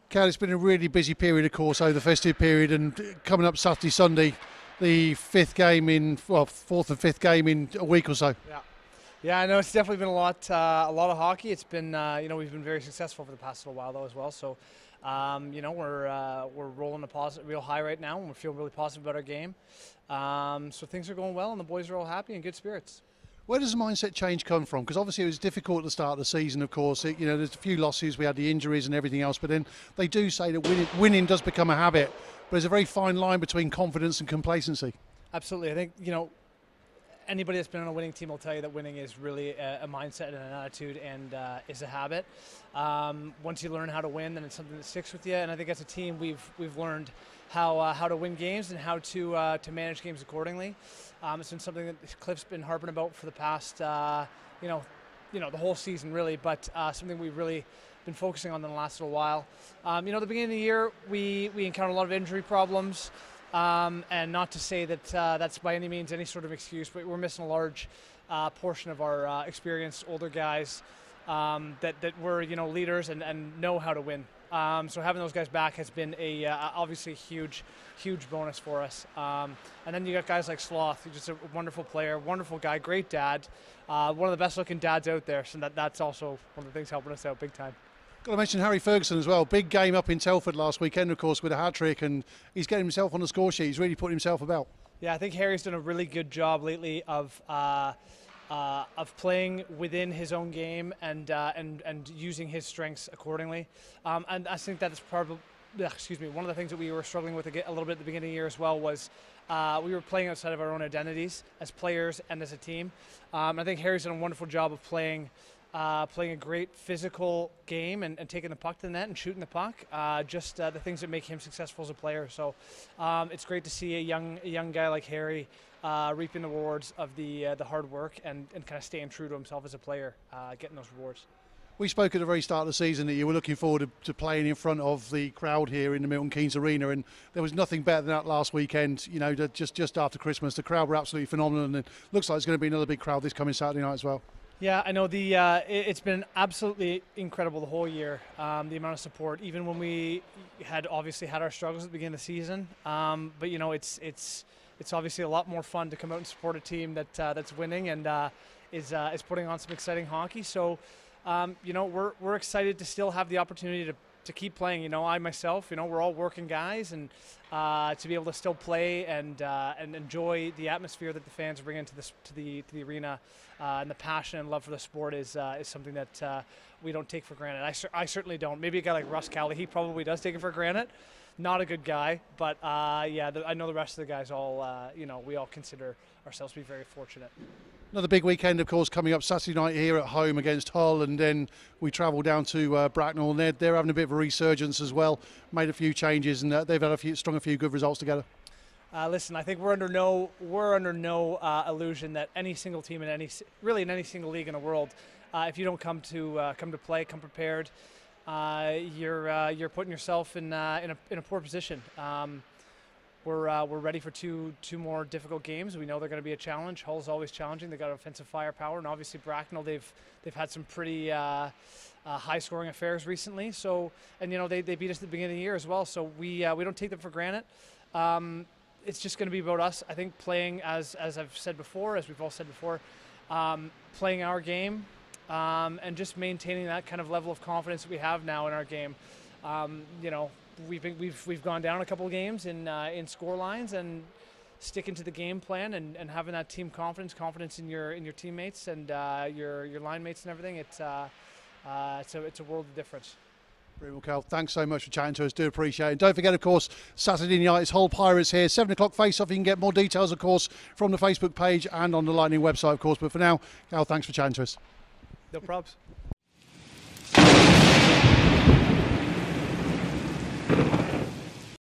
Cal, it's been a really busy period, of course, over the festive period, and coming up Saturday, Sunday, the fourth and fifth game in a week or so. Yeah, I know it's definitely been a lot of hockey. It's been, we've been very successful for the past little while though as well. So, we're rolling a real high right now, and we feel really positive about our game. So things are going well, and the boys are all happy and good spirits. Where does the mindset change come from? Because obviously it was difficult at the start of the season, of course. There's a few losses, we had the injuries and everything else, but then they do say that winning does become a habit. But there's a very fine line between confidence and complacency. Absolutely. I think, anybody that's been on a winning team will tell you that winning is really a mindset and an attitude, and is a habit. Once you learn how to win, then it's something that sticks with you. And I think as a team, we've learned how to win games and how to manage games accordingly. It's been something that Cliff's been harping about for the past, the whole season really, but something we've really been focusing on in the last little while. The beginning of the year, we encountered a lot of injury problems. And not to say that that's by any means any sort of excuse, but we're missing a large portion of our experienced older guys that were leaders and know how to win. So having those guys back has been obviously a huge bonus for us. And then you got guys like Sloth, who's just a wonderful player, wonderful guy, great dad, one of the best looking dads out there. So that's also one of the things helping us out big time. Got to mention Harry Ferguson as well. Big game up in Telford last weekend, of course, with a hat-trick, and he's getting himself on the score sheet. He's really putting himself about. Yeah, I think Harry's done a really good job lately of playing within his own game and using his strengths accordingly. And I think that's probably, one of the things that we were struggling with a little bit at the beginning of the year as well was we were playing outside of our own identities as players and as a team. I think Harry's done a wonderful job of playing a great physical game and taking the puck to the net and shooting the puck, the things that make him successful as a player. So it's great to see a young guy like Harry reaping the rewards of the hard work and kind of staying true to himself as a player, getting those rewards. We spoke at the very start of the season that you were looking forward to playing in front of the crowd here in the Milton Keynes Arena, and there was nothing better than that last weekend. Just after Christmas, the crowd were absolutely phenomenal, and it looks like it's going to be another big crowd this coming Saturday night as well. Yeah, I know it's been absolutely incredible the whole year, the amount of support, even when we had obviously had our struggles at the beginning of the season. But it's obviously a lot more fun to come out and support a team that's winning and is putting on some exciting hockey. So, we're excited to still have the opportunity to keep playing. I myself, we're all working guys, and to be able to still play and enjoy the atmosphere that the fans bring into the arena, and the passion and love for the sport is something that we don't take for granted. I certainly don't. Maybe a guy like Russ Cowley, he probably does take it for granted. Not a good guy, but I know the rest of the guys all, we all consider ourselves to be very fortunate. Another big weekend, of course, coming up Saturday night here at home against Hull, and then we travel down to Bracknell, and they're having a bit of a resurgence as well. Made a few changes, and they've had a few good results together. Listen, I think we're under no illusion that any single team in any single league in the world, if you don't come to play, come prepared, you're putting yourself in a poor position. We're ready for two more difficult games. We know they're going to be a challenge. Hull's always challenging. They've got offensive firepower, and obviously Bracknell, they've had some pretty high-scoring affairs recently. So, and they beat us at the beginning of the year as well. So we don't take them for granted. It's just going to be about us, I think, playing as I've said before, as we've all said before, playing our game, and just maintaining that kind of level of confidence that we have now in our game. We've gone down a couple of games in score lines, and sticking to the game plan and having that team confidence in your teammates and your line mates and everything. It's a world of difference. Brilliant, Cal. Thanks so much for chatting to us. Do appreciate it. Don't forget, of course, Saturday night it's Hull Pirates here. 7 o'clock face-off. You can get more details, of course, from the Facebook page and on the Lightning website, of course. But for now, Cal, thanks for chatting to us. No probs.